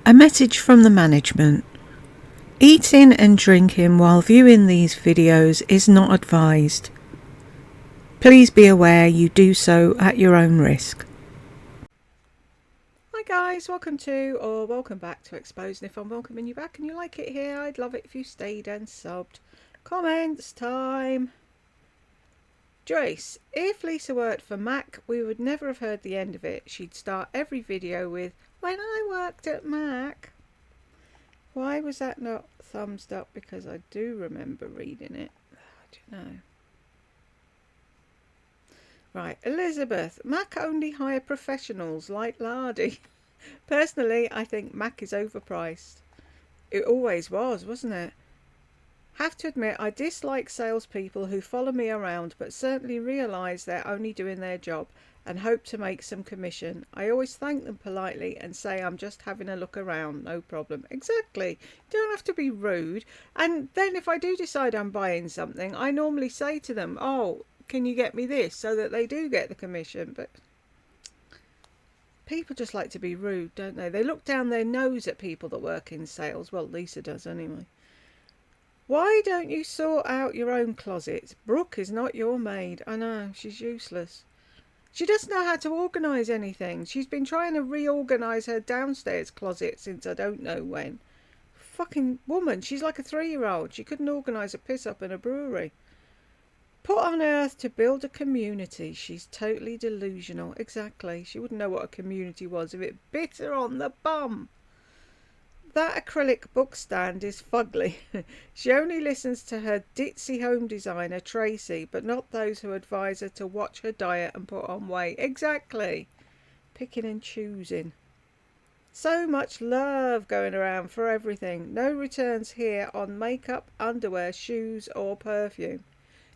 A message from the management. Eating and drinking while viewing these videos is not advised. Please be aware you do so at your own risk. Hi guys, welcome back to Exposed. And if I'm welcoming you back and you like it here, I'd love it if you stayed and subbed. Comments time. Joyce, if Lisa worked for Mac, we would never have heard the end of it. She'd start every video with, "When I worked at Mac." Why was that not thumbs up? Because I do remember reading it. I don't know. Right, Elizabeth. Mac only hire professionals like Lardy. Personally, I think Mac is overpriced. It always was, wasn't it? Have to admit, I dislike salespeople who follow me around, but certainly realise they're only doing their job and hope to make some commission. I always thank them politely and say I'm just having a look around, no problem. Exactly. You don't have to be rude. And then if I do decide I'm buying something, I normally say to them, "Oh, can you get me this?" so that they do get the commission. But people just like to be rude, don't they? They look down their nose at people that work in sales. Well, Lisa does anyway. Why don't you sort out your own closet? Brooke is not your maid. I know, she's useless. She doesn't know how to organise anything. She's been trying to reorganise her downstairs closet since I don't know when. Fucking woman, she's like a 3-year-old. She couldn't organise a piss up in a brewery. Put on earth to build a community. She's totally delusional. Exactly. She wouldn't know what a community was if it bit her on the bum. That acrylic book stand is fugly. She only listens to her ditzy home designer, Tracy, but not those who advise her to watch her diet and put on weight. Exactly. Picking and choosing. So much love going around for everything. No returns here on makeup, underwear, shoes or perfume.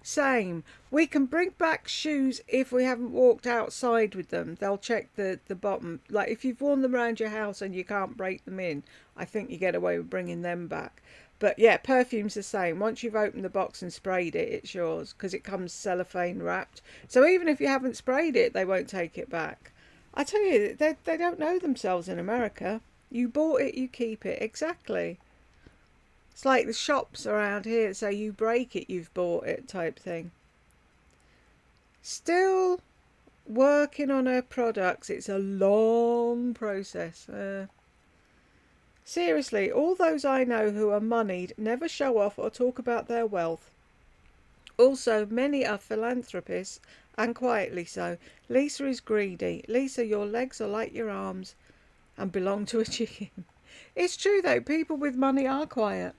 Same. We can bring back shoes if we haven't walked outside with them. They'll check the bottom. Like if you've worn them around your house and you can't break them in, I think you get away with bringing them back. But yeah, perfume's the same. Once you've opened the box and sprayed it, it's yours because it comes cellophane wrapped. So even if you haven't sprayed it, they won't take it back. I tell you, they don't know themselves in America. You bought it, you keep it. Exactly. It's like the shops around here say you break it, you've bought it type thing. Still working on her products. It's a long process. Seriously, all those I know who are moneyed never show off or talk about their wealth. Also, many are philanthropists, and quietly so. Lisa is greedy. Lisa, your legs are like your arms and belong to a chicken. It's true though, people with money are quiet.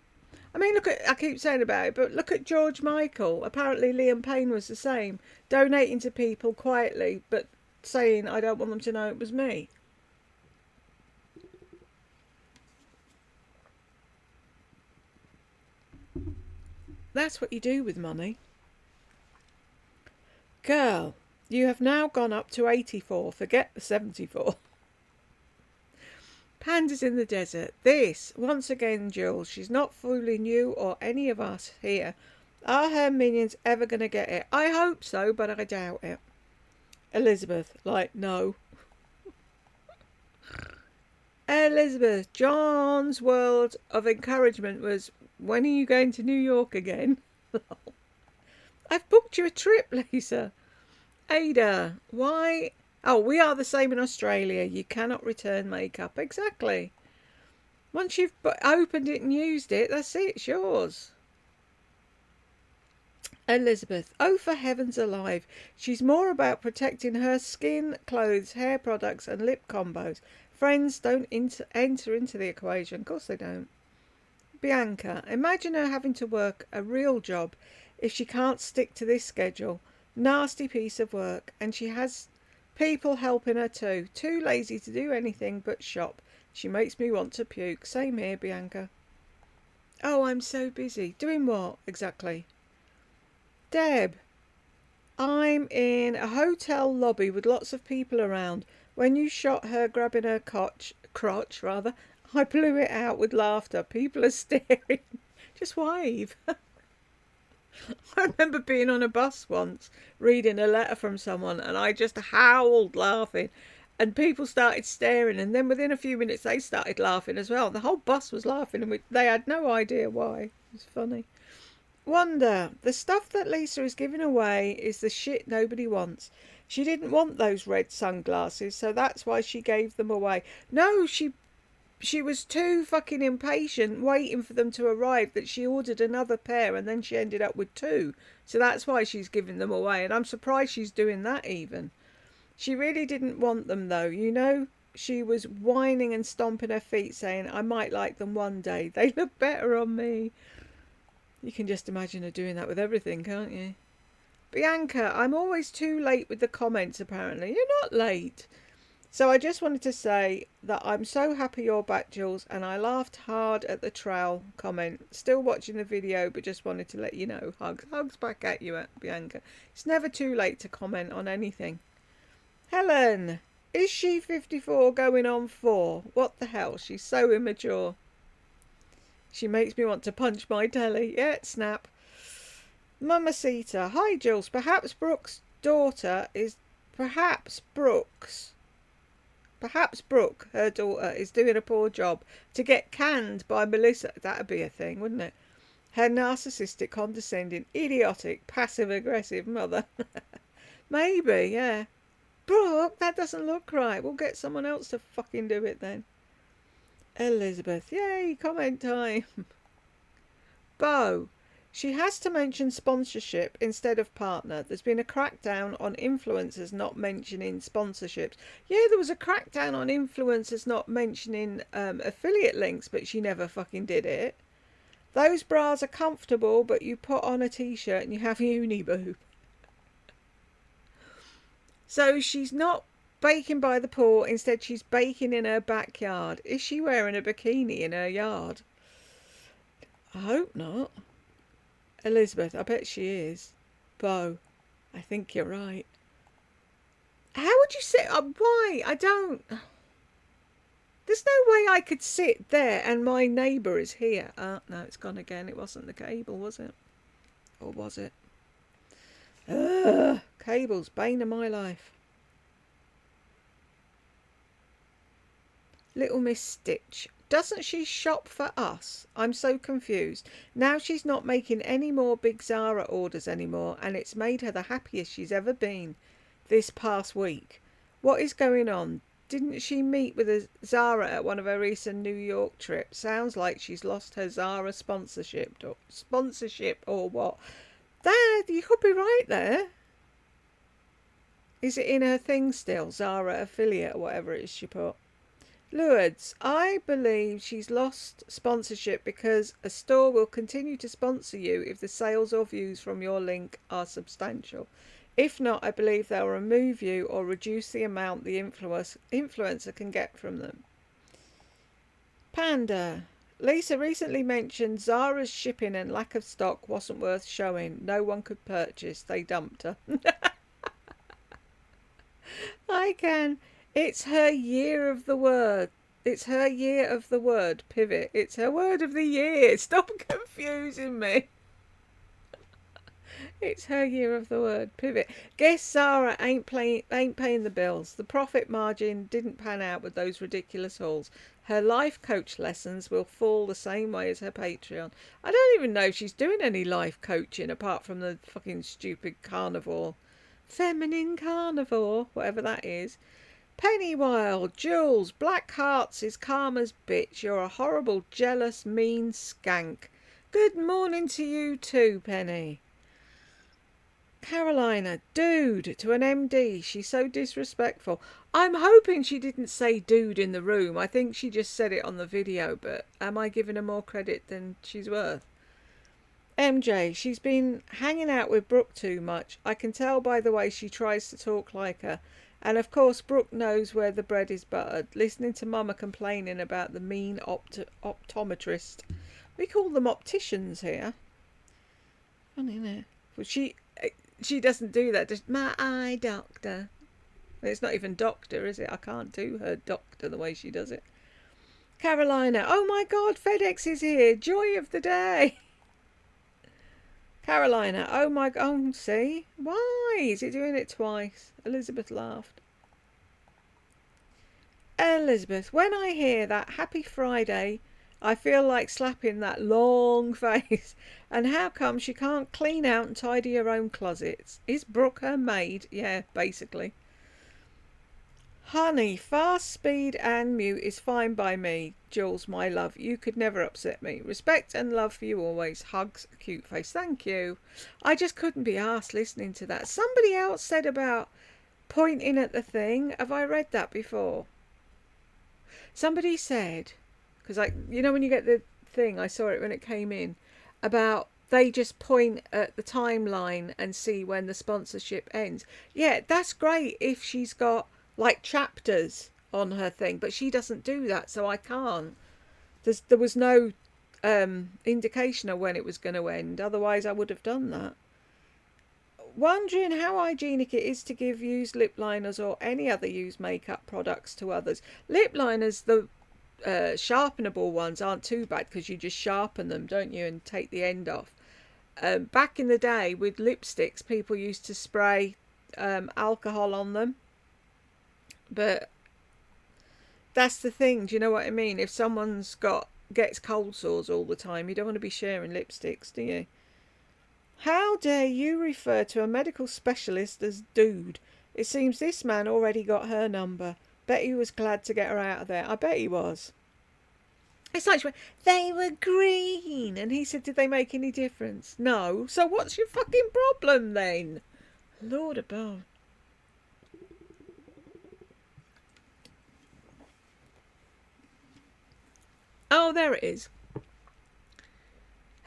I mean, I keep saying about it, but look at George Michael. Apparently Liam Payne was the same. Donating to people quietly, but saying, I don't want them to know it was me. That's what you do with money. Girl, you have now gone up to 84. Forget the 74. Pandas in the desert. This, once again, Jules, she's not fooling you or any of us here. Are her minions ever going to get it? I hope so, but I doubt it. Elizabeth, like, no. Elizabeth, John's world of encouragement was, when are you going to New York again? I've booked you a trip, Lisa. Ada, why? Oh, we are the same in Australia. You cannot return makeup. Exactly. Once you've opened it and used it, that's it. It's yours. Elizabeth, oh, for heavens alive. She's more about protecting her skin, clothes, hair products and lip combos. Friends don't enter into the equation. Of course they don't. Bianca, imagine her having to work a real job if she can't stick to this schedule. Nasty piece of work. And she has people helping her too. Too lazy to do anything but shop. She makes me want to puke. Same here, Bianca. Oh, I'm so busy. Doing what, exactly? Deb, I'm in a hotel lobby with lots of people around. When you shot her grabbing her crotch, I blew it out with laughter. People are staring. Just wave. I remember being on a bus once, reading a letter from someone, and I just howled laughing. And people started staring, and then within a few minutes they started laughing as well. The whole bus was laughing, and they had no idea why. It was funny. Wonder, the stuff that Lisa is giving away is the shit nobody wants. She didn't want those red sunglasses, so that's why she gave them away. No, she was too fucking impatient waiting for them to arrive that she ordered another pair, and then she ended up with two. So that's why she's giving them away, and I'm surprised she's doing that even. She really didn't want them though, you know. She was whining and stomping her feet saying, I might like them one day. They look better on me. You can just imagine her doing that with everything, can't you? Bianca, I'm always too late with the comments apparently. You're not late. So I just wanted to say that I'm so happy you're back, Jules, and I laughed hard at the trowel comment. Still watching the video, but just wanted to let you know. Hugs. Hugs back at you, Bianca. It's never too late to comment on anything. Helen, is she 54 going on 4? What the hell? She's so immature. She makes me want to punch my telly. Yeah, snap. Mamacita. Hi, Jules. Perhaps Brooke, her daughter, is doing a poor job to get canned by Melissa. That'd be a thing, wouldn't it? Her narcissistic, condescending, idiotic, passive-aggressive mother. Maybe, yeah. Brooke, that doesn't look right. We'll get someone else to fucking do it then. Elizabeth, yay, comment time. Bo, she has to mention sponsorship instead of partner. There's been a crackdown on influencers not mentioning sponsorships. Yeah, there was a crackdown on influencers not mentioning affiliate links, but she never fucking did it. Those bras are comfortable, but you put on a t-shirt and you have uni boob. So she's not baking by the pool. Instead, she's baking in her backyard. Is she wearing a bikini in her yard? I hope not. Elizabeth, I bet she is. Bo, I think you're right. How would you sit up? Why? I don't... There's no way I could sit there and my neighbour is here. No, it's gone again. It wasn't the cable, was it? Or was it? Ugh, cables, bane of my life. Little Miss Stitch. Doesn't she shop for us? I'm so confused. Now she's not making any more big Zara orders anymore, and it's made her the happiest she's ever been this past week. What is going on? Didn't she meet with a Zara at one of her recent New York trips? Sounds like she's lost her Zara sponsorship or what? Dad, you could be right there. Is it in her thing still? Zara affiliate or whatever it is she put. Lourdes, I believe she's lost sponsorship because a store will continue to sponsor you if the sales or views from your link are substantial. If not, I believe they'll remove you or reduce the amount the influencer can get from them. Panda. Lisa recently mentioned Zara's shipping and lack of stock wasn't worth showing. No one could purchase. They dumped her. I can. It's her year of the word. It's her year of the word. Pivot. It's her word of the year. Stop confusing me. It's her year of the word. Pivot. Guess Zara ain't paying the bills. The profit margin didn't pan out with those ridiculous hauls. Her life coach lessons will fall the same way as her Patreon. I don't even know if she's doing any life coaching apart from the fucking stupid carnivore. Feminine carnivore. Whatever that is. Pennywild, Jules, Black Hearts is Karma's bitch. You're a horrible, jealous, mean skank. Good morning to you too, Penny. Carolina, dude, to an MD. She's so disrespectful. I'm hoping she didn't say dude in the room. I think she just said it on the video, but am I giving her more credit than she's worth? MJ, she's been hanging out with Brooke too much. I can tell by the way she tries to talk like her. And of course Brooke knows where the bread is buttered. Listening to Mama complaining about the mean optometrist. We call them opticians here. Funny, isn't it? Well, she doesn't do that. Just my eye doctor. It's not even doctor, is it? I can't do her doctor the way she does it. Carolina, oh my God, FedEx is here. Joy of the day. Carolina, oh my God, oh, see? Why is it doing it twice? Elizabeth laughed. Elizabeth, when I hear that happy Friday, I feel like slapping that long face. And how come she can't clean out and tidy her own closets? Is Brooke her maid? Yeah, basically. Honey, fast, speed and mute is fine by me. Jules, my love, you could never upset me. Respect and love for you always. Hugs, cute face. Thank you. I just couldn't be arsed listening to that. Somebody else said about pointing at the thing. Have I read that before? Somebody said, because when you get the thing, I saw it when it came in, about they just point at the timeline and see when the sponsorship ends. Yeah, that's great if she's got like chapters on her thing, but she doesn't do that, so I can't. There was no indication of when it was going to end. Otherwise, I would have done that. Wondering how hygienic it is to give used lip liners or any other used makeup products to others. Lip liners, the sharpenable ones, aren't too bad because you just sharpen them, don't you, and take the end off. Back in the day with lipsticks, people used to spray alcohol on them. But that's the thing, do you know what I mean? If someone's gets cold sores all the time, you don't want to be sharing lipsticks, do you? How dare you refer to a medical specialist as dude? It seems this man already got her number. Bet he was glad to get her out of there. I bet he was. It's like they were green. And he said, did they make any difference? No. So what's your fucking problem then? Lord above. Oh, there it is.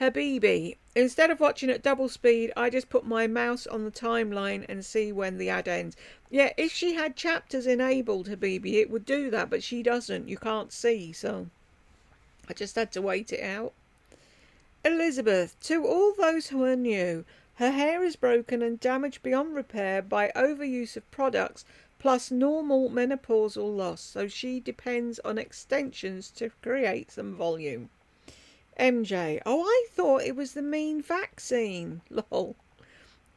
Habibi. Instead of watching at double speed, I just put my mouse on the timeline and see when the ad ends. Yeah, if she had chapters enabled, Habibi, it would do that, but she doesn't. You can't see, so I just had to wait it out. Elizabeth, to all those who are new, her hair is broken and damaged beyond repair by overuse of products plus normal menopausal loss, so she depends on extensions to create some volume. MJ, oh, I thought it was the mean vaccine. Lol.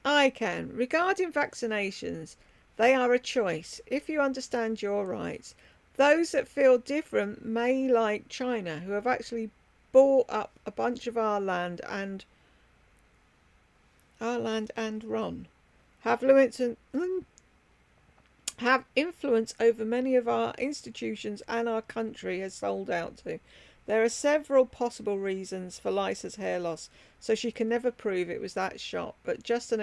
I can. Regarding vaccinations, they are a choice if you understand your rights. Those that feel different may, like China, who have actually bought up a bunch of our land and run, have influence over many of our institutions and our country has sold out to. There are several possible reasons for Lisa's hair loss, so she can never prove it was that shot, but just an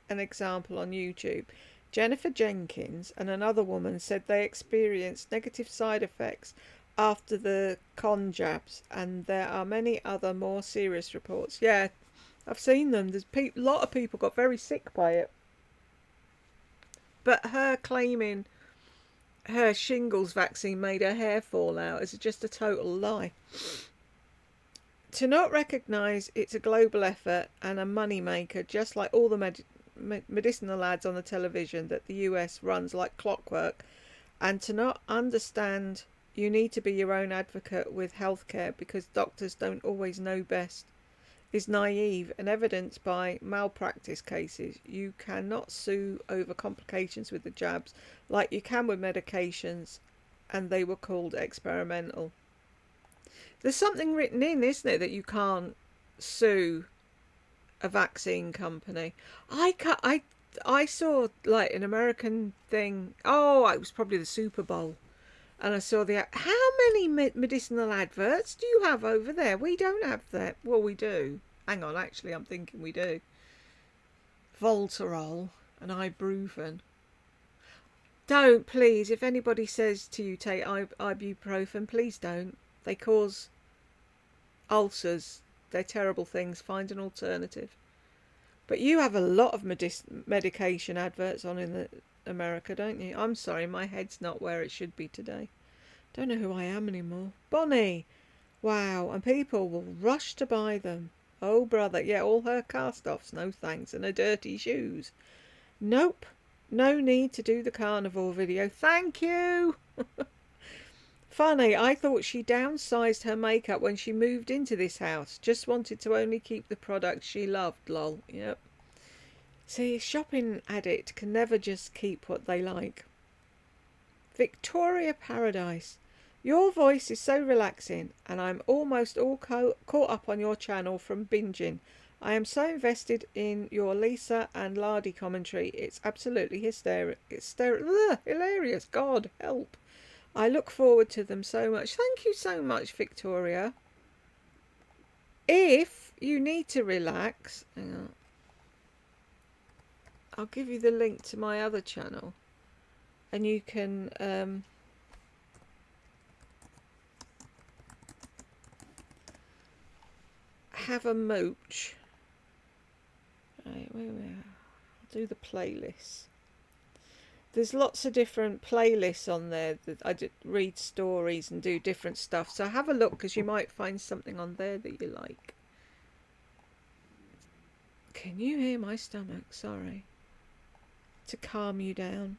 example on YouTube. Jennifer Jenkins and another woman said they experienced negative side effects after the con jabs, and there are many other more serious reports. Yeah, I've seen them. There's a lot of people got very sick by it. But her claiming her shingles vaccine made her hair fall out is just a total lie. To not recognise it's a global effort and a money maker, just like all the medicinal ads on the television that the US runs like clockwork, and to not understand you need to be your own advocate with healthcare because doctors don't always know best, is naive and evidenced by malpractice cases. You cannot sue over complications with the jabs like you can with medications, and they were called experimental. There's something written in, isn't it, that you can't sue a vaccine company. I saw like an American thing. Oh, it was probably the Super Bowl. And I saw how many medicinal adverts do you have over there? We don't have that. Well, we do. Hang on, actually, I'm thinking we do. Voltarol and ibuprofen. Don't, please. If anybody says to you take ibuprofen, please don't. They cause ulcers. They're terrible things. Find an alternative. But you have a lot of medication adverts on in America, don't you? I'm sorry, my head's not where it should be today. Don't know who I am anymore. Bonnie! Wow, and people will rush to buy them. Oh, brother, yeah, all her cast-offs, no thanks, and her dirty shoes. Nope, no need to do the carnivore video. Thank you! Funny, I thought she downsized her makeup when she moved into this house. Just wanted to only keep the products she loved, lol. Yep. See, shopping addict can never just keep what they like. Victoria Paradise. Your voice is so relaxing, and I'm almost all caught up on your channel from binging. I am so invested in your Lisa and Lardy commentary. It's absolutely hilarious. God help. I look forward to them so much. Thank you so much, Victoria. If you need to relax, hang on, I'll give you the link to my other channel, and you can have a mooch. Right, where we are. I'll do the playlists. There's lots of different playlists on there that I read stories and do different stuff. So have a look, because you might find something on there that you like. Can you hear my stomach? Sorry. To calm you down.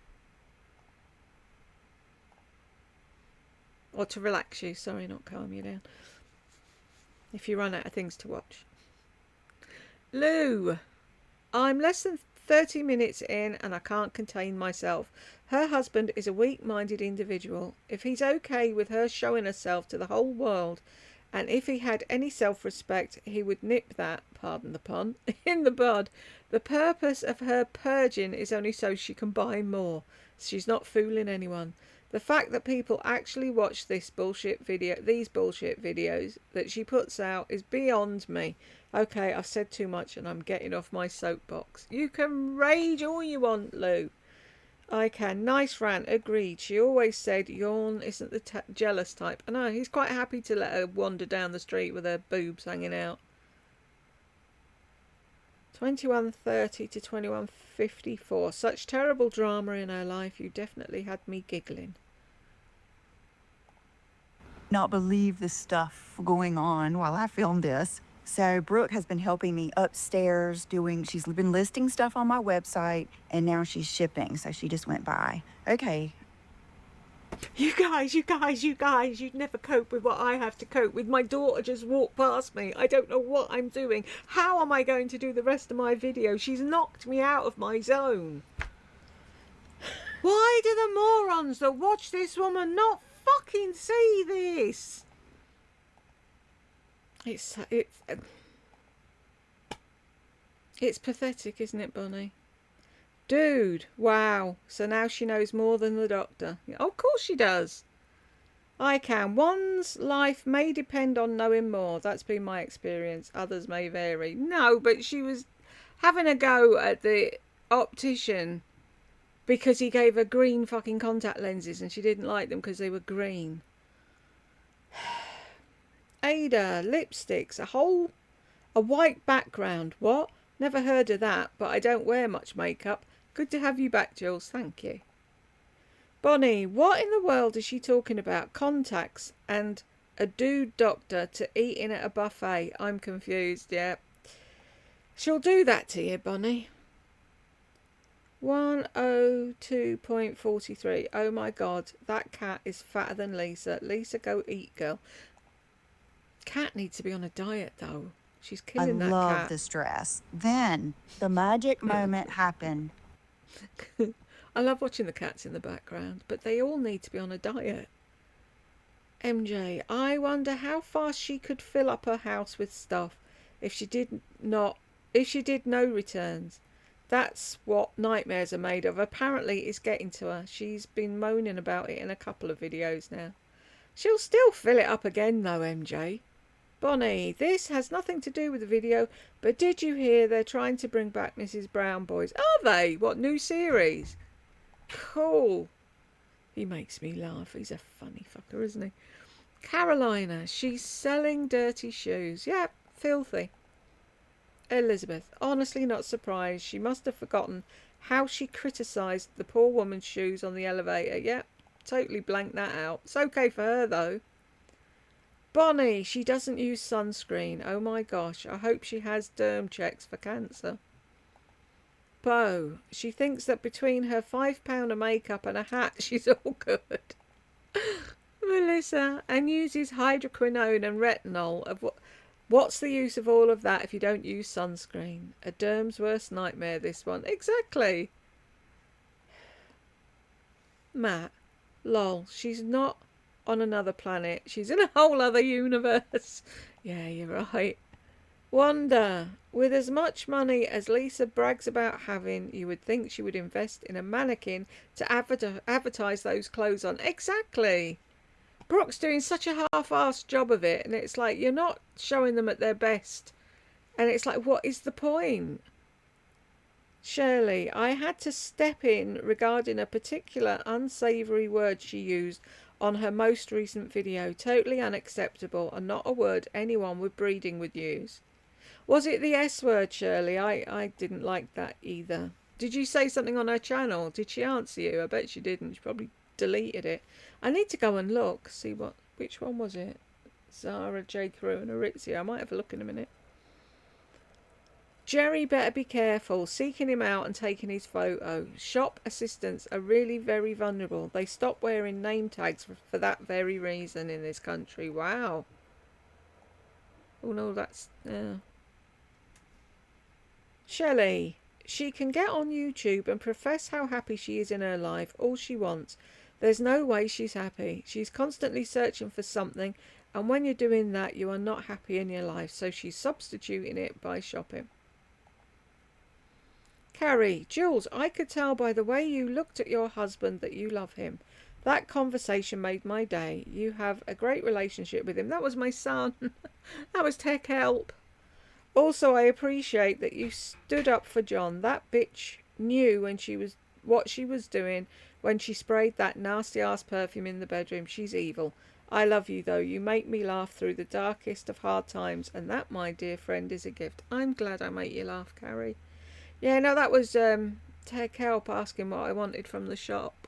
Or to relax you. Sorry, not calm you down. If you run out of things to watch. Lou, I'm less than 30 minutes in and I can't contain myself. Her husband is a weak-minded individual. If he's okay with her showing herself to the whole world, and if he had any self-respect, he would nip that, pardon the pun, in the bud. The purpose of her purging is only so she can buy more. She's not fooling anyone. The fact that people actually watch these bullshit videos that she puts out is beyond me. Okay, I've said too much and I'm getting off my soapbox. You can rage all you want, Lou. I can. Nice rant. Agreed. She always said Yawn isn't the jealous type. I know, he's quite happy to let her wander down the street with her boobs hanging out. 21:30 to 21:54. Such terrible drama in her life. You definitely had me giggling. Not believe the stuff going on while I filmed this. So Brooke has been helping me upstairs she's been listing stuff on my website, and now she's shipping. So she just went by. Okay. You guys, you'd never cope with what I have to cope with. My daughter just walked past me. I don't know what I'm doing. How am I going to do the rest of my video? She's knocked me out of my zone. Why do the morons that watch this woman not fucking see this? It's pathetic, isn't it, Bonnie? Dude, wow. So now she knows more than the doctor. Oh, of course she does. I can. One's life may depend on knowing more. That's been my experience. Others may vary. No, but she was having a go at the optician because he gave her green fucking contact lenses and she didn't like them because they were green. Ada, lipsticks, a white background. What? Never heard of that, but I don't wear much makeup. Good to have you back, Jules. Thank you. Bonnie, what in the world is she talking about? Contacts and a dude doctor to eat in at a buffet. I'm confused, yeah. She'll do that to you, Bonnie. 102.43. Oh my God, that cat is fatter than Lisa. Lisa, go eat, girl. Cat needs to be on a diet, though. She's killing that cat. I love this dress. Then the magic moment happened. I love watching the cats in the background, but they all need to be on a diet. MJ, I wonder how fast she could fill up her house with stuff if she did no returns. That's what nightmares are made of. Apparently it's getting to her. She's been moaning about it in a couple of videos now. She'll still fill it up again though, MJ. Bonnie, this has nothing to do with the video, but did you hear they're trying to bring back Mrs. Brown Boys? Are they? What, new series? Cool. He makes me laugh. He's a funny fucker, isn't he? Carolina, she's selling dirty shoes. Yep, filthy. Elizabeth, honestly not surprised. She must have forgotten how she criticised the poor woman's shoes on the elevator. Yep, totally blanked that out. It's okay for her, though. Bonnie, she doesn't use sunscreen. Oh my gosh, I hope she has derm checks for cancer. Bo, she thinks that between her £5 of makeup and a hat, she's all good. Melissa, and uses hydroquinone and retinol. What's the use of all of that if you don't use sunscreen? A derm's worst nightmare, this one. Exactly. Matt, Lol, she's not on another planet. She's in a whole other universe. Yeah, you're right. Wonder, with as much money as Lisa brags about having, you would think she would invest in a mannequin to advertise those clothes on. Exactly. Brooke's doing such a half-assed job of it, and it's like you're not showing them at their best. And it's like, what is the point? Shirley, I had to step in regarding a particular unsavoury word she used on her most recent video. Totally unacceptable and not a word anyone with breeding would use. Was it the S word, Shirley? I didn't like that either. Did you say something on her channel? Did she answer you? I bet she didn't. She probably deleted it. I need to go and look, see which one was it? Zara, J. Crew and Aritzia. I might have a look in a minute. Jerry better be careful, seeking him out and taking his photo. Shop assistants are really very vulnerable. They stop wearing name tags for that very reason in this country. Wow. Oh no, that's... Shelley, she can get on YouTube and profess how happy she is in her life, all she wants. There's no way she's happy. She's constantly searching for something, and when you're doing that, you are not happy in your life, so she's substituting it by shopping. Carrie, Jules, I could tell by the way you looked at your husband that you love him. That conversation made my day. You have a great relationship with him. That was my son. That was tech help. Also, I appreciate that you stood up for John. That bitch knew what she was doing when she sprayed that nasty ass perfume in the bedroom. She's evil. I love you though. You make me laugh through the darkest of hard times, and that, my dear friend, is a gift. I'm glad I make you laugh, Carrie. Yeah, no, that was Tech Help asking what I wanted from the shop.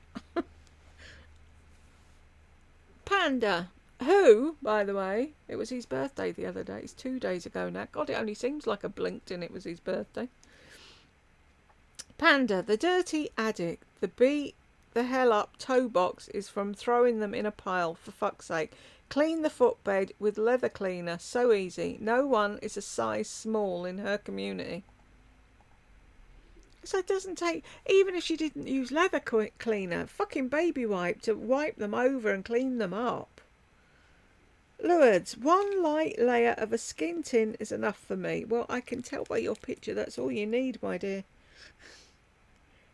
Panda, who, by the way, it was his birthday the other day. It's 2 days ago now. God, it only seems like a blinked and it was his birthday. Panda, the dirty addict, the beat the hell up toe box is from throwing them in a pile, for fuck's sake. Clean the footbed with leather cleaner, so easy. No one is a size small in her community. So it doesn't take, even if she didn't use leather cleaner, fucking baby wipe to wipe them over and clean them up. Lourdes, one light layer of a skin tint is enough for me. Well, I can tell by your picture that's all you need, my dear.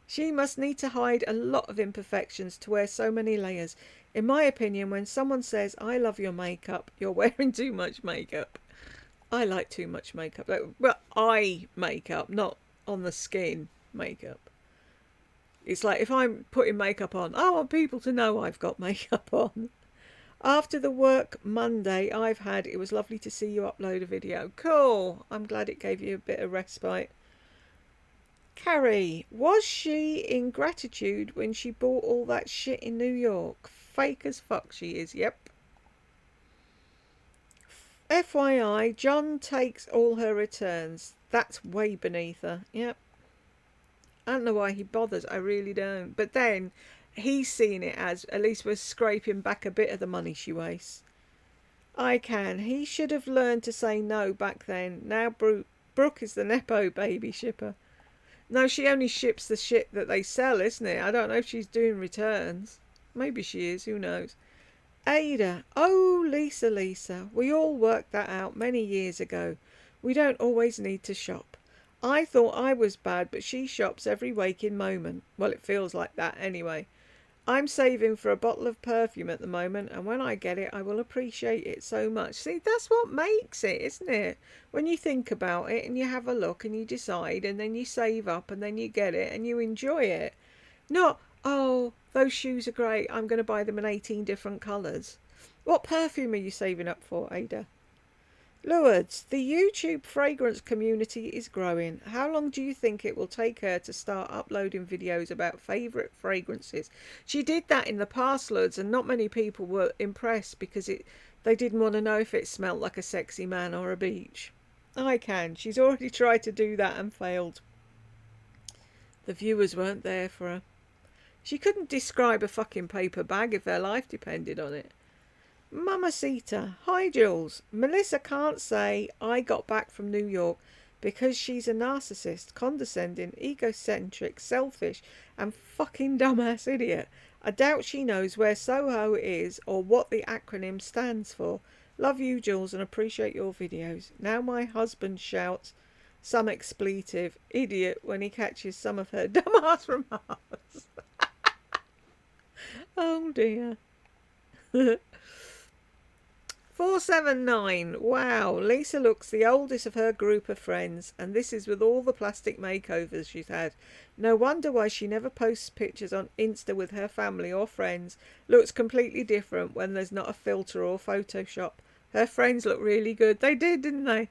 She must need to hide a lot of imperfections to wear so many layers. In my opinion, when someone says, I love your makeup, you're wearing too much makeup. I like too much makeup. Well, eye makeup, not on the skin makeup. It's like if I'm putting makeup on, I want people to know I've got makeup on. After the work Monday I've had, it was lovely to see you upload a video. Cool. I'm glad it gave you a bit of respite. Carrie, was she in gratitude when she bought all that shit in New York? Fake as fuck she is, yep. FYI, John takes all her returns. That's way beneath her, yep. I don't know why he bothers, I really don't. But then, he's seen it as, at least we're scraping back a bit of the money she wastes. I can. He should have learned to say no back then. Now Brooke is the Nepo baby shipper. No, she only ships the shit that they sell, isn't it? I don't know if she's doing returns. Maybe she is, who knows. Ada, oh Lisa, we all worked that out many years ago. We don't always need to shop. I thought I was bad, but she shops every waking moment. Well, it feels like that anyway. I'm saving for a bottle of perfume at the moment, and when I get it, I will appreciate it so much. See, that's what makes it, isn't it? When you think about it, and you have a look, and you decide, and then you save up, and then you get it, and you enjoy it. Not, oh, those shoes are great, I'm going to buy them in 18 different colours. What perfume are you saving up for, Ada? Lourdes, the YouTube fragrance community is growing. How long do you think it will take her to start uploading videos about favourite fragrances? She did that in the past, Lourdes, and not many people were impressed because they didn't want to know if it smelled like a sexy man or a beach. I can. She's already tried to do that and failed. The viewers weren't there for her. She couldn't describe a fucking paper bag if her life depended on it. Mamacita, hi Jules. Melissa can't say I got back from New York because she's a narcissist, condescending, egocentric, selfish, and fucking dumbass idiot. I doubt she knows where Soho is or what the acronym stands for. Love you, Jules, and appreciate your videos. Now my husband shouts some expletive idiot when he catches some of her dumbass remarks. Oh dear. 479. Wow, Lisa looks the oldest of her group of friends, and this is with all the plastic makeovers she's had. No wonder why she never posts pictures on Insta with her family or friends. Looks completely different when there's not a filter or Photoshop. Her friends look really good. They did, didn't they?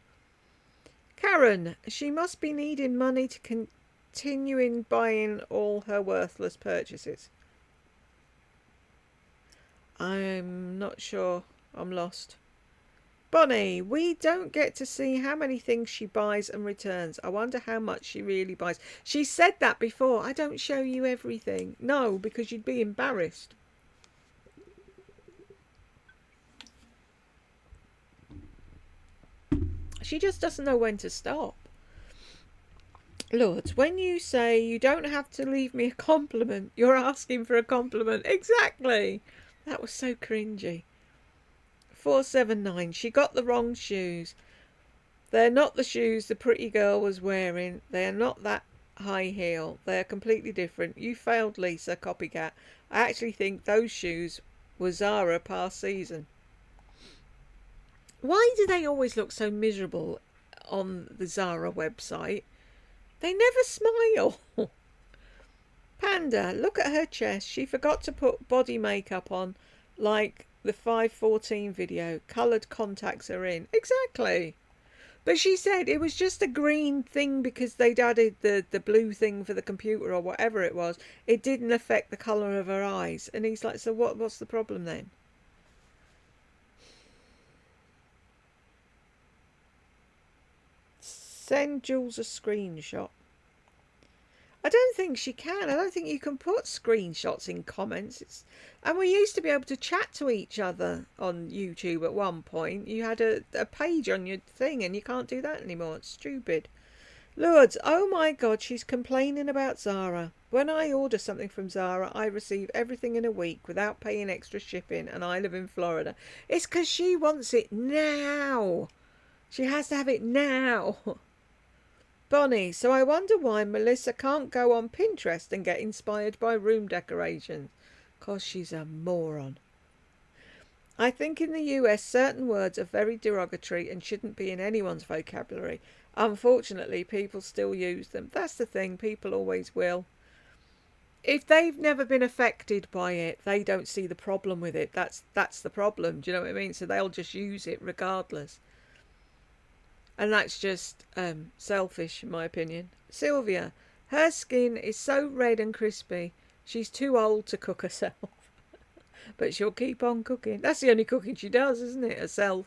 Karen, she must be needing money to continue in buying all her worthless purchases. I'm not sure. I'm lost. Bonnie, we don't get to see how many things she buys and returns. I wonder how much she really buys. She said that before. I don't show you everything. No, because you'd be embarrassed. She just doesn't know when to stop. Lord, when you say you don't have to leave me a compliment, you're asking for a compliment. Exactly. That was so cringy. 479. She got the wrong shoes. They're not the shoes the pretty girl was wearing. They are not that high heel. They are completely different. You failed, Lisa, copycat. I actually think those shoes were Zara past season. Why do they always look so miserable on the Zara website? They never smile. Panda, look at her chest. She forgot to put body makeup on, like the 514 video. Coloured contacts are in. Exactly. But she said it was just a green thing because they'd added the blue thing for the computer or whatever it was. It didn't affect the colour of her eyes. And he's like, so what's the problem then? Send Jules a screenshot. I don't think she can. I don't think you can put screenshots in comments. And we used to be able to chat to each other on YouTube at one point. You had a page on your thing and you can't do that anymore. It's stupid. Lourdes, oh my God, she's complaining about Zara. When I order something from Zara, I receive everything in a week without paying extra shipping, and I live in Florida. It's because she wants it now. She has to have it now. Bonnie, so I wonder why Melissa can't go on Pinterest and get inspired by room decorations. 'Cause she's a moron. I think in the US certain words are very derogatory and shouldn't be in anyone's vocabulary. Unfortunately, people still use them. That's the thing, people always will. If they've never been affected by it, they don't see the problem with it. That's the problem, do you know what I mean? So they'll just use it regardless. And that's just selfish, in my opinion. Sylvia, her skin is so red and crispy, she's too old to cook herself. But she'll keep on cooking. That's the only cooking she does, isn't it? Herself.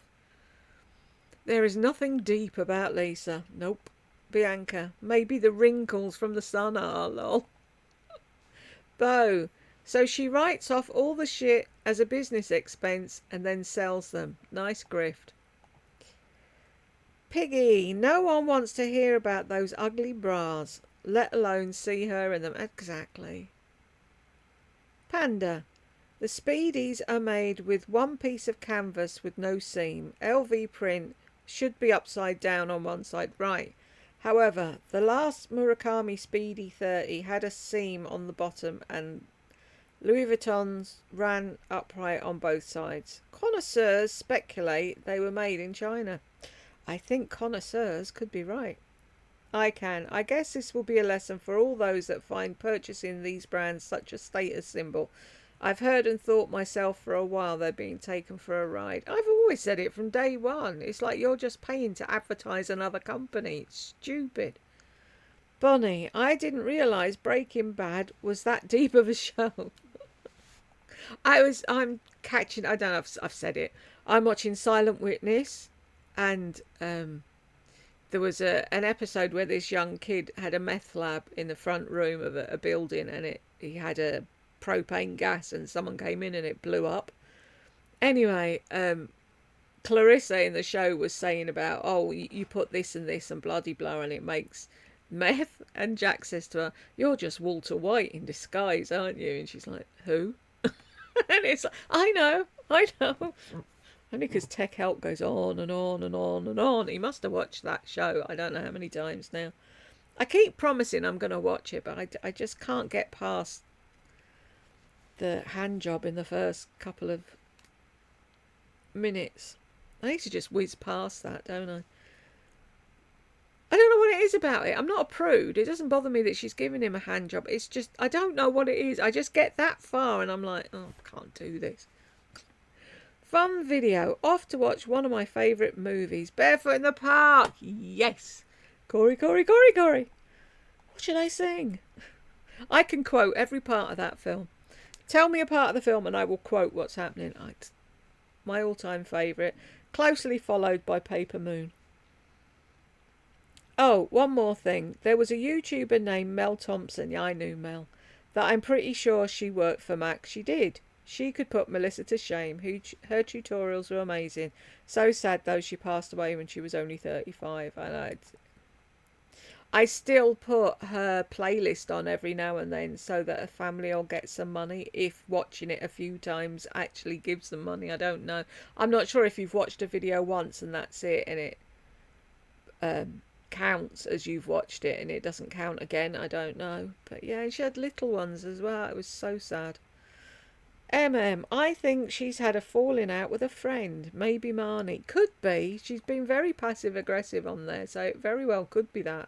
There is nothing deep about Lisa. Nope. Bianca, maybe the wrinkles from the sun are, lol. Bo, so she writes off all the shit as a business expense and then sells them. Nice grift. Piggy, no one wants to hear about those ugly bras, let alone see her in them. Exactly. Panda, the Speedies are made with one piece of canvas with no seam. LV print should be upside down on one side. Right. However, the last Murakami Speedy 30 had a seam on the bottom and Louis Vuittons ran upright on both sides. Connoisseurs speculate they were made in China. I think connoisseurs could be right. I guess this will be a lesson for all those that find purchasing these brands such a status symbol. I've heard and thought myself for a while they're being taken for a ride. I've always said it from day one. It's like you're just paying to advertise another company. It's stupid. Bonnie, I didn't realise Breaking Bad was that deep of a show. I'm catching, I don't know if I've said it. I'm watching Silent Witness. And there was an episode where this young kid had a meth lab in the front room of a building, and he had a propane gas, and someone came in and it blew up. Anyway, Clarissa in the show was saying about, oh, you put this and this and bloody blah, and it makes meth, and Jack says to her, "You're just Walter White in disguise, aren't you?" And she's like, "Who?" And it's like, I know. Only because Tech Help goes on and on and on and on. He must have watched that show. I don't know how many times now. I keep promising I'm going to watch it, but I just can't get past the hand job in the first couple of minutes. I need to just whiz past that, don't I? I don't know what it is about it. I'm not a prude. It doesn't bother me that she's giving him a hand job. It's just, I don't know what it is. I just get that far and I'm like, oh, I can't do this. Fun video. Off to watch one of my favourite movies. Barefoot in the Park. Yes. Corey. What should I sing? I can quote every part of that film. Tell me a part of the film and I will quote what's happening. My all-time favourite. Closely followed by Paper Moon. Oh, one more thing. There was a YouTuber named Mel Thompson. Yeah, I knew Mel. That I'm pretty sure she worked for Mac. She did. She could put Melissa to shame. Her tutorials were amazing. So sad though, she passed away when she was only 35. I know. I still put her playlist on every now and then so that her family will get some money if watching it a few times actually gives them money. I don't know. I'm not sure if you've watched a video once and that's it and it counts as you've watched it and it doesn't count again. I don't know. But yeah, she had little ones as well. It was so sad. I think she's had a falling out with a friend. Maybe Marnie. Could be. She's been very passive aggressive on there, so it very well could be that.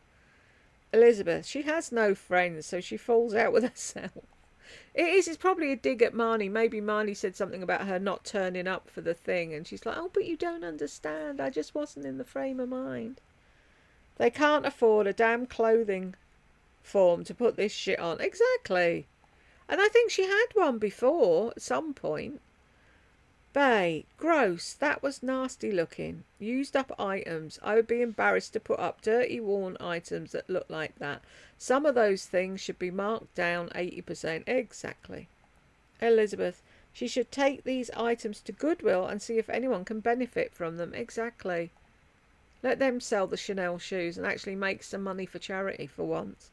Elizabeth. She has no friends, so she falls out with herself. It's probably a dig at Marnie. Maybe Marnie said something about her not turning up for the thing, and she's like, oh, but you don't understand. I just wasn't in the frame of mind. They can't afford a damn clothing form to put this shit on. Exactly. And I think she had one before at some point. Bay, gross. That was nasty looking. Used up items. I would be embarrassed to put up dirty, worn items that look like that. Some of those things should be marked down 80%. Exactly. Elizabeth, she should take these items to Goodwill and see if anyone can benefit from them. Exactly. Let them sell the Chanel shoes and actually make some money for charity for once.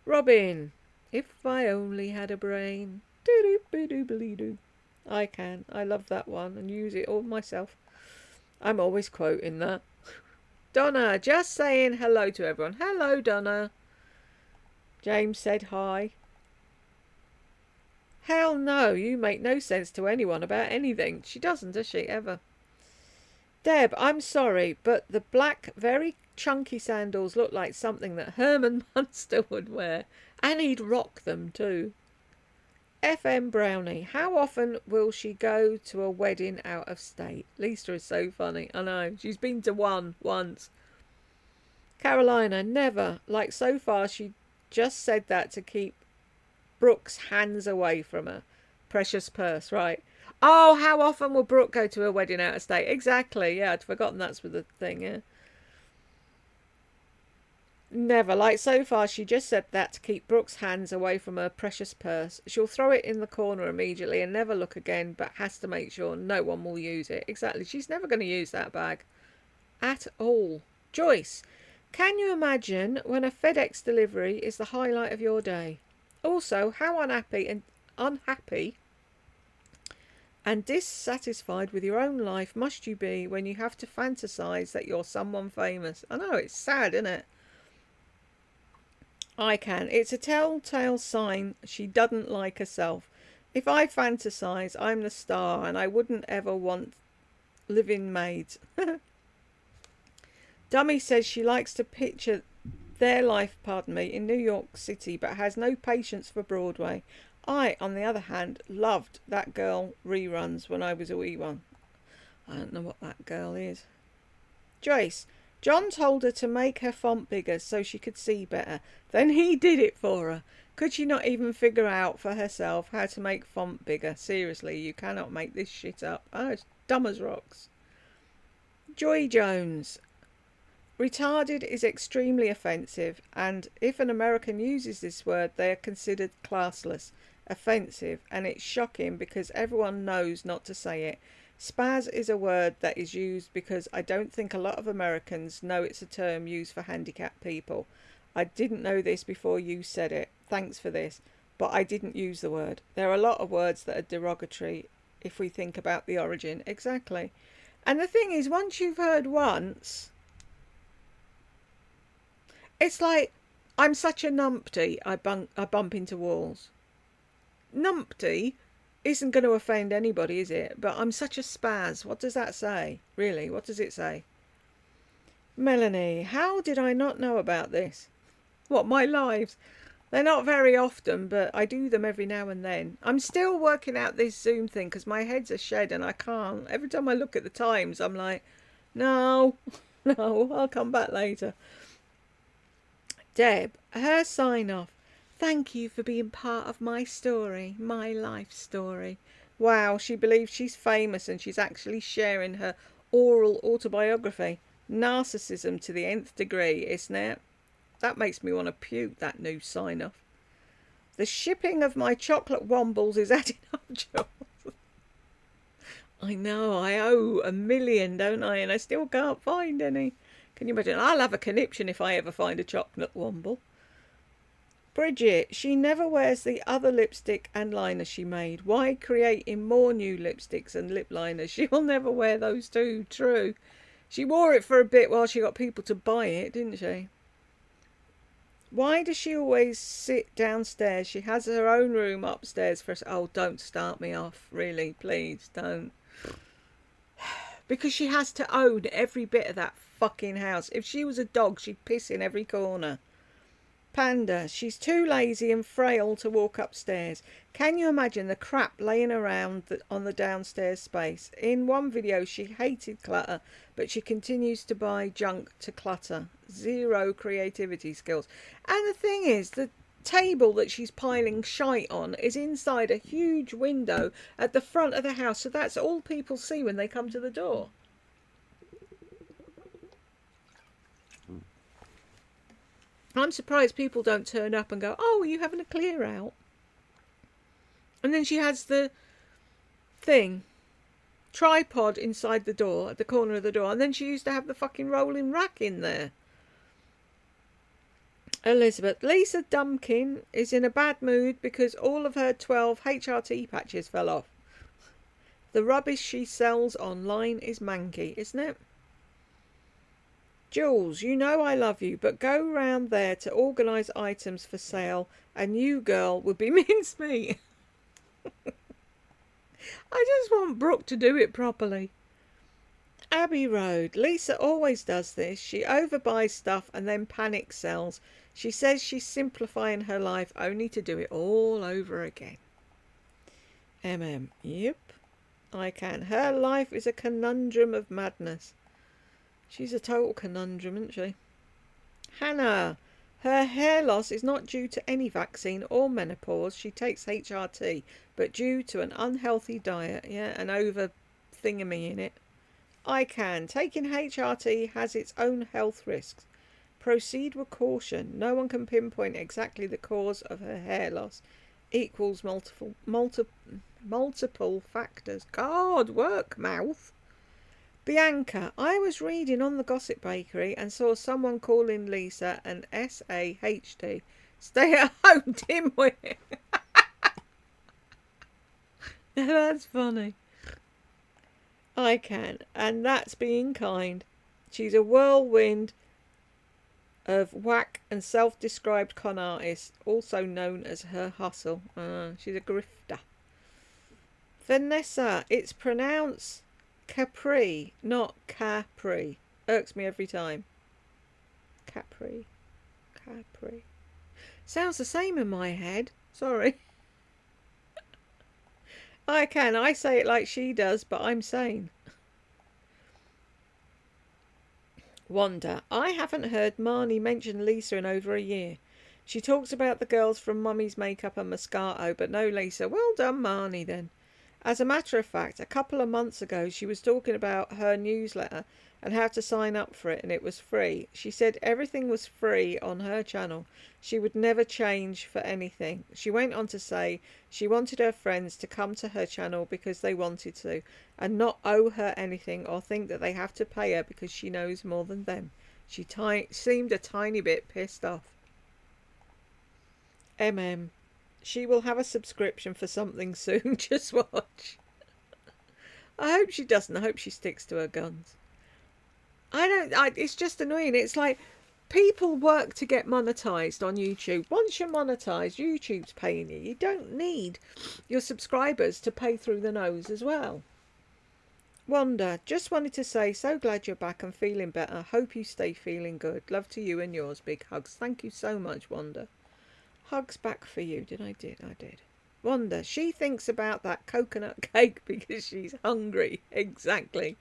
Robin, if I only had a brain. Doo-doo-doo-doo-doo. I can. I love that one and use it all myself. I'm always quoting that. Donna, just saying hello to everyone. Hello, Donna. James said hi. Hell no, you make no sense to anyone about anything. She doesn't, does she, ever? Deb, I'm sorry, but the black, very chunky sandals look like something that Herman Munster would wear. And he'd rock them too. FM Brownie, how often will she go to a wedding out of state? Lisa is so funny. I know. She's been to one once. Carolina, never. Like so far, she just said that to keep Brooke's hands away from her. Precious purse, right. Oh, how often will Brooke go to a wedding out of state? Exactly, yeah, I'd forgotten that's the thing, yeah. Never. Like so far, she just said that to keep Brooke's hands away from her precious purse. She'll throw it in the corner immediately and never look again, but has to make sure no one will use it. Exactly. She's never going to use that bag. At all. Joyce, can you imagine when a FedEx delivery is the highlight of your day? Also, how unhappy and dissatisfied with your own life must you be when you have to fantasize that you're someone famous? I know, it's sad, isn't it? I can. It's a telltale sign she doesn't like herself. If I fantasize, I'm the star and I wouldn't ever want living maids. Dummy says she likes to picture their life, in New York City, but has no patience for Broadway. I, on the other hand, loved That Girl reruns when I was a wee one. I don't know what that girl is. Joyce, John told her to make her font bigger so she could see better. Then he did it for her. Could she not even figure out for herself how to make font bigger? Seriously, you cannot make this shit up. Oh, it's dumb as rocks. Joy Jones. Retarded is extremely offensive, and if an American uses this word, they are considered classless, offensive, and it's shocking because everyone knows not to say it. Spaz is a word that is used because I don't think a lot of Americans know it's a term used for handicapped people. I didn't know this before you said it. Thanks for this. But I didn't use the word. There are a lot of words that are derogatory if we think about the origin. Exactly. And the thing is, once you've heard once, it's like, I'm such a numpty, I bump into walls. Numpty isn't going to offend anybody, is it? But I'm such a spaz. What does that say? Really, what does it say? Melanie, how did I not know about this? What, my lives? They're not very often, but I do them every now and then. I'm still working out this Zoom thing because my head's a shed and I can't. Every time I look at the times, I'm like, no, no, I'll come back later. Deb, her sign off. Thank you for being part of my story, my life story. Wow, she believes she's famous and she's actually sharing her oral autobiography. Narcissism to the nth degree, isn't it? That makes me want to puke, that new sign off. The shipping of my chocolate wombles is adding up, Jules. I know, I owe $1 million, don't I? And I still can't find any. Can you imagine? I'll have a conniption if I ever find a chocolate womble. Bridget, she never wears the other lipstick and liner she made. Why creating more new lipsticks and lip liners? She will never wear those too. True. She wore it for a bit while she got people to buy it, didn't she? Why does she always sit downstairs? She has her own room upstairs for us. Oh, don't start me off. Really, please, don't. Because she has to own every bit of that fucking house. If she was a dog, she'd piss in every corner. Panda, she's too lazy and frail to walk upstairs. Can you imagine the crap laying around on the downstairs space? In one video, she hated clutter, but she continues to buy junk to clutter. Zero creativity skills. And the thing is, the table that she's piling shite on is inside a huge window at the front of the house, so that's all people see when they come to the door. I'm surprised people don't turn up and go, oh, are you having a clear out? And then she has the tripod inside the door, at the corner of the door, and then she used to have the fucking rolling rack in there. Elizabeth, Lisa Dumpkin is in a bad mood because all of her 12 HRT patches fell off. The rubbish she sells online is manky, isn't it? Jules, you know I love you, but go round there to organise items for sale and you, girl, would be mincemeat. I just want Brooke to do it properly. Abbey Road. Lisa always does this. She overbuys stuff and then panic sells. She says she's simplifying her life only to do it all over again. Yep, I can. Her life is a conundrum of madness. She's a total conundrum, isn't she? Hannah, her hair loss is not due to any vaccine or menopause. She takes HRT, but due to an unhealthy diet, and over thingamy in it. I can. Taking HRT has its own health risks. Proceed with caution. No one can pinpoint exactly the cause of her hair loss. Equals multiple factors. God, work, mouth. Bianca, I was reading on the Gossip Bakery and saw someone calling Lisa an SAHD. Stay at home dimwit. That's funny. I can, and that's being kind. She's a whirlwind of whack and self-described con artist, also known as her hustle. She's a grifter. Vanessa, it's pronounced Capri, not Capri. Irks me every time. Capri. Sounds the same in my head. Sorry. I can. I say it like she does, but I'm sane. Wanda, I haven't heard Marnie mention Lisa in over a year. She talks about the girls from Mummy's Makeup and Moscato, but no Lisa. Well done, Marnie, then. As a matter of fact, a couple of months ago, she was talking about her newsletter and how to sign up for it, and it was free. She said everything was free on her channel. She would never change for anything. She went on to say she wanted her friends to come to her channel because they wanted to, and not owe her anything or think that they have to pay her because she knows more than them. She seemed a tiny bit pissed off. She will have a subscription for something soon. Just watch. I hope she doesn't. I hope she sticks to her guns. It's just annoying. It's like people work to get monetized on YouTube. Once you're monetized, YouTube's paying you. You don't need your subscribers to pay through the nose as well. Wanda, just wanted to say, so glad you're back and feeling better. Hope you stay feeling good. Love to you and yours. Big hugs. Thank you so much, Wanda. Hugs back for you. I did. Wanda, she thinks about that coconut cake because she's hungry. Exactly.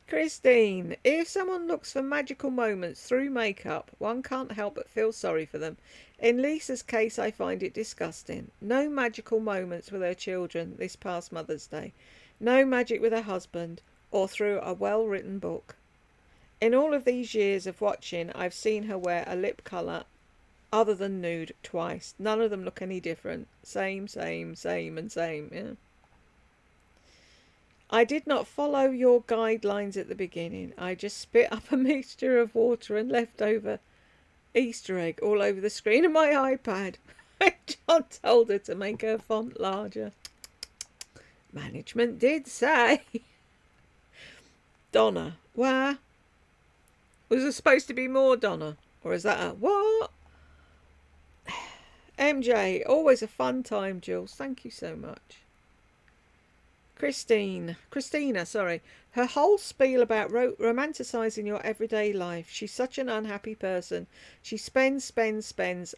Christine, if someone looks for magical moments through makeup, one can't help but feel sorry for them. In Lisa's case, I find it disgusting. No magical moments with her children this past Mother's Day. No magic with her husband or through a well-written book. In all of these years of watching, I've seen her wear a lip colour other than nude twice. None of them look any different. Same, and same. Yeah. I did not follow your guidelines at the beginning. I just spit up a mixture of water and leftover Easter egg all over the screen of my iPad. John told her to make her font larger. Management did say. Donna, where? Was there supposed to be more Donna? Or is that a what? MJ, always a fun time, Jules. Thank you so much. Christina, sorry. Her whole spiel about romanticising your everyday life. She's such an unhappy person. She spends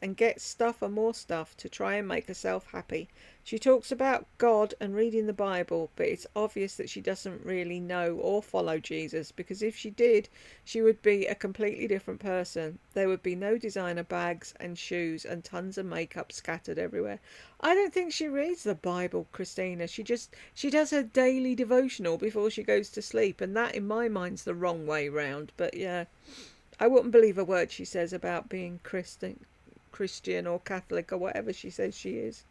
and gets stuff and more stuff to try and make herself happy. She talks about God and reading the Bible, but it's obvious that she doesn't really know or follow Jesus, because if she did, she would be a completely different person. There would be no designer bags and shoes and tons of makeup scattered everywhere. I don't think she reads the Bible, Christina. She does her daily devotional before she goes to sleep, and that in my mind's the wrong way round. But yeah, I wouldn't believe a word she says about being Christian or Catholic or whatever she says she is.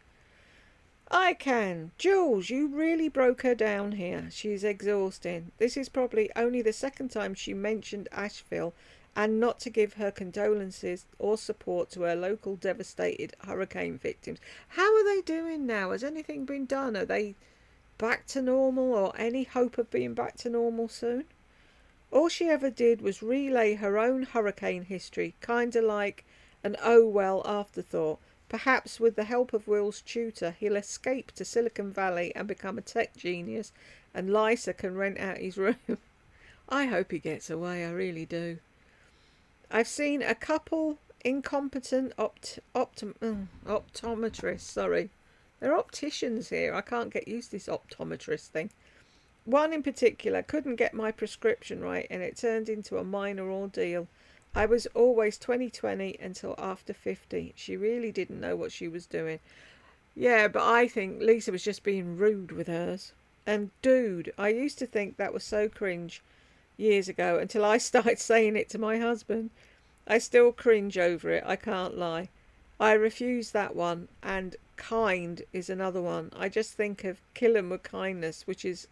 I can. Jules, you really broke her down here. She's exhausting. This is probably only the second time she mentioned Asheville, and not to give her condolences or support to her local devastated hurricane victims. How are they doing now? Has anything been done? Are they back to normal, or any hope of being back to normal soon? All she ever did was relay her own hurricane history, kinda like an oh well afterthought. Perhaps with the help of Will's tutor, he'll escape to Silicon Valley and become a tech genius, and Lisa can rent out his room. I hope he gets away, I really do. I've seen a couple incompetent optometrists, sorry. They're opticians here. I can't get used to this optometrist thing. One in particular couldn't get my prescription right, and it turned into a minor ordeal. I was always 20/20 until after 50. She really didn't know what she was doing. Yeah, but I think Lisa was just being rude with hers. And dude, I used to think that was so cringe years ago until I started saying it to my husband. I still cringe over it, I can't lie. I refuse that one, and kind is another one. I just think of kill 'em with kindness, which is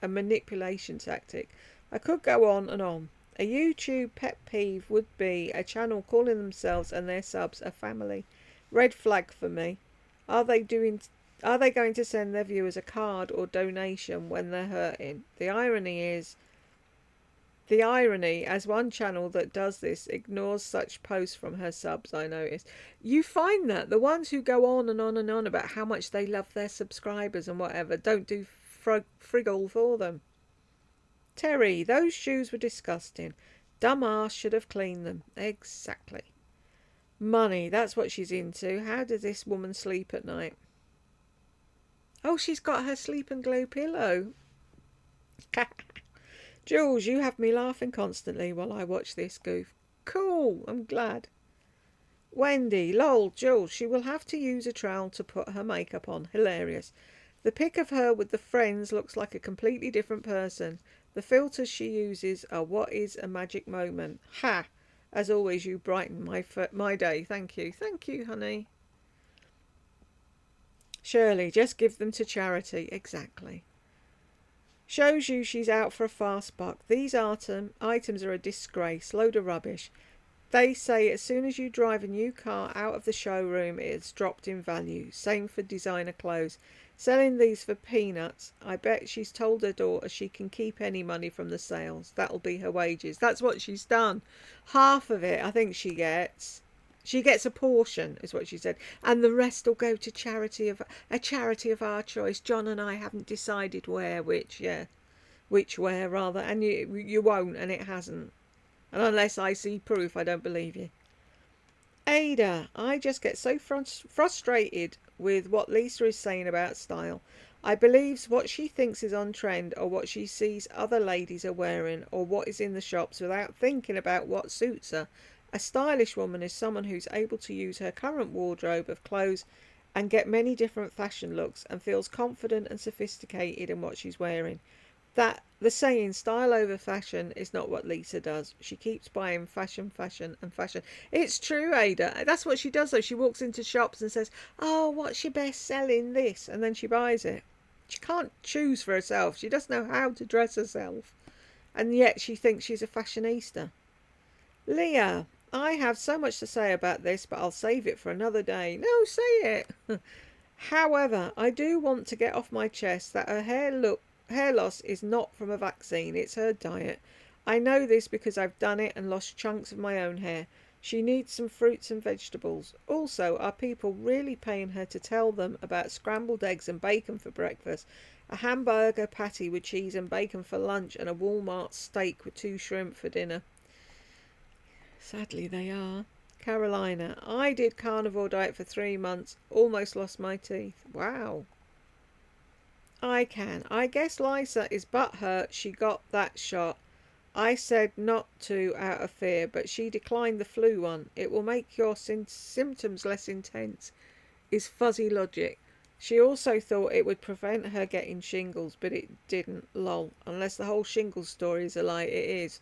a manipulation tactic. I could go on and on. A YouTube pet peeve would be a channel calling themselves and their subs a family. Red flag for me. Are they going to send their viewers a card or donation when they're hurting? The irony, as one channel that does this ignores such posts from her subs, I notice. You find that the ones who go on and on and on about how much they love their subscribers and whatever don't do friggle for them. Terry, those shoes were disgusting. Dumb ass should have cleaned them. Exactly. Money, that's what she's into. How does this woman sleep at night? Oh, she's got her Sleep and Glow pillow. Jules, you have me laughing constantly while I watch this goof. Cool, I'm glad. Wendy, lol, Jules, she will have to use a trowel to put her makeup on. Hilarious. The pic of her with the friends looks like a completely different person. The filters she uses are what is a magic moment. Ha! As always, you brighten my day. Thank you. Thank you, honey. Shirley, just give them to charity. Exactly. Shows you she's out for a fast buck. These items are a disgrace. Load of rubbish. They say as soon as you drive a new car out of the showroom, it's dropped in value. Same for designer clothes. Selling these for peanuts. I bet she's told her daughter she can keep any money from the sales. That'll be her wages. That's what she's done. Half of it, I think she gets. She gets a portion, is what she said, and the rest will go to charity of our choice. John and I haven't decided which where rather, and you won't, and it hasn't. And unless I see proof, I don't believe you. Ada, I just get so frustrated with what Lisa is saying about style. I believes what she thinks is on trend or what she sees other ladies are wearing or what is in the shops without thinking about what suits her. A stylish woman is someone who's able to use her current wardrobe of clothes and get many different fashion looks and feels confident and sophisticated in what she's wearing. That the saying style over fashion is not what Lisa does. She keeps buying fashion, fashion and fashion. It's true, Ada. That's what she does though. She walks into shops and says, oh, what's your best selling this? And then she buys it. She can't choose for herself. She doesn't know how to dress herself. And yet she thinks she's a fashionista. Leah, I have so much to say about this, but I'll save it for another day. No, say it. However, I do want to get off my chest that her hair loss is not from a vaccine, it's her diet. I know this because I've done it and lost chunks of my own hair. She needs some fruits and vegetables. Also, are people really paying her to tell them about scrambled eggs and bacon for breakfast, a hamburger patty with cheese and bacon for lunch, and a Walmart steak with 2 shrimp for dinner? Sadly, they are. Carolina, I did carnivore diet for 3 months, almost lost my teeth. Wow. I guess Lisa is butthurt she got that shot. I said not to out of fear, but she declined the flu one. It will make your symptoms less intense, is fuzzy logic. She also thought it would prevent her getting shingles, but it didn't, lol. Unless the whole shingles story is a lie, it is.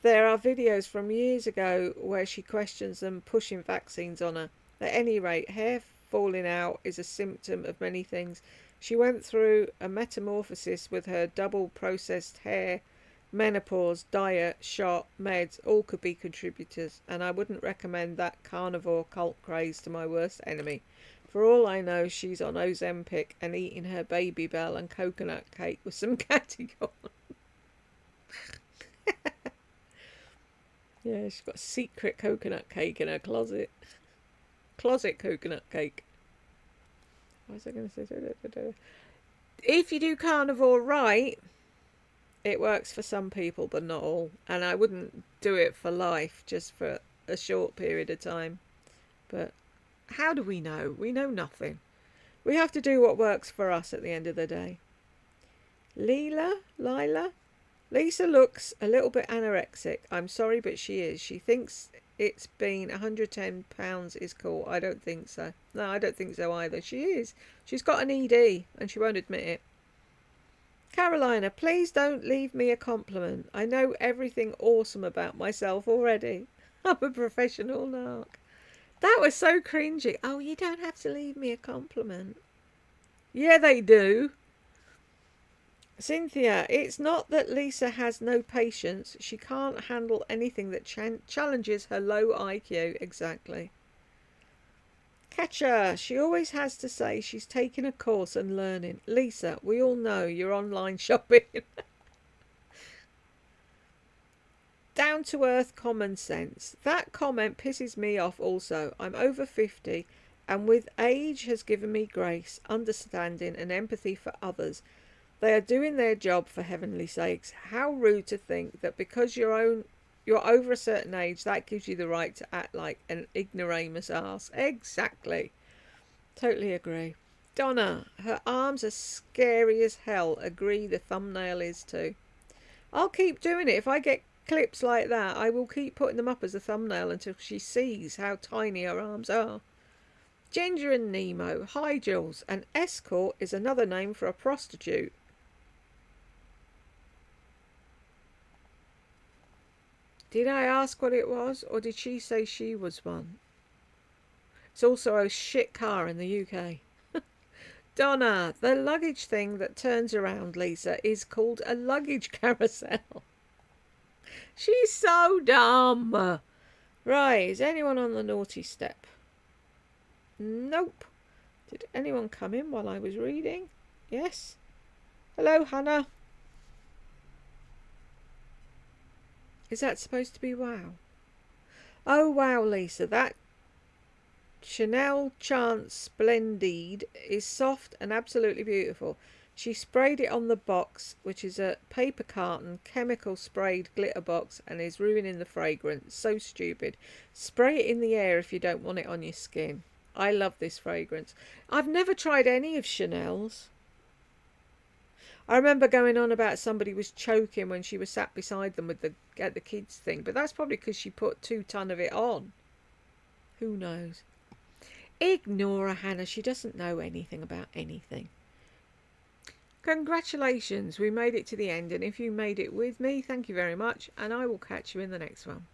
There are videos from years ago where she questions them pushing vaccines on her. At any rate, hair falling out is a symptom of many things. She went through a metamorphosis with her double processed hair, menopause, diet, shot, meds, all could be contributors, and I wouldn't recommend that carnivore cult craze to my worst enemy. For all I know, she's on Ozempic and eating her Baby Bell and coconut cake with some catty on. Yeah, she's got a secret coconut cake in her closet. Closet coconut cake. What was I going to say? If you do carnivore right, it works for some people, but not all. And I wouldn't do it for life, just for a short period of time. But how do we know? We know nothing. We have to do what works for us at the end of the day. Lila? Lisa looks a little bit anorexic. I'm sorry, but she is. She thinks it's been 110 pounds is cool. I don't think so. No, I don't think so either. She is. She's got an ED and she won't admit it. Carolina, please don't leave me a compliment. I know everything awesome about myself already. I'm a professional narc. That was so cringy. Oh, you don't have to leave me a compliment. Yeah, they do. Cynthia, it's not that Lisa has no patience. She can't handle anything that challenges her low IQ. Exactly. Catcher, she always has to say she's taking a course and learning. Lisa, we all know you're online shopping. Down to earth common sense. That comment pisses me off also. I'm over 50 and with age has given me grace, understanding and empathy for others. They are doing their job, for heavenly sakes. How rude to think that because you're over a certain age, that gives you the right to act like an ignoramus ass. Exactly. Totally agree. Donna, her arms are scary as hell. Agree, the thumbnail is too. I'll keep doing it. If I get clips like that, I will keep putting them up as a thumbnail until she sees how tiny her arms are. Ginger and Nemo. Hi, Jules. An escort is another name for a prostitute. Did I ask what it was, or did she say she was one? It's also a shit car in the UK. Donna, the luggage thing that turns around, Lisa, is called a luggage carousel. She's so dumb. Right, is anyone on the naughty step? Nope. Did anyone come in while I was reading? Yes. Hello, Hannah. Is that supposed to be wow? Oh, wow, Lisa. That Chanel Chance Splendide is soft and absolutely beautiful. She sprayed it on the box, which is a paper carton, chemical sprayed glitter box, and is ruining the fragrance. So stupid. Spray it in the air if you don't want it on your skin. I love this fragrance. I've never tried any of Chanel's. I remember going on about somebody was choking when she was sat beside them with the at the kids thing, but that's probably because she put 2 ton of it on. Who knows? Ignore her, Hannah. She doesn't know anything about anything. Congratulations, we made it to the end, and if you made it with me, thank you very much, and I will catch you in the next one.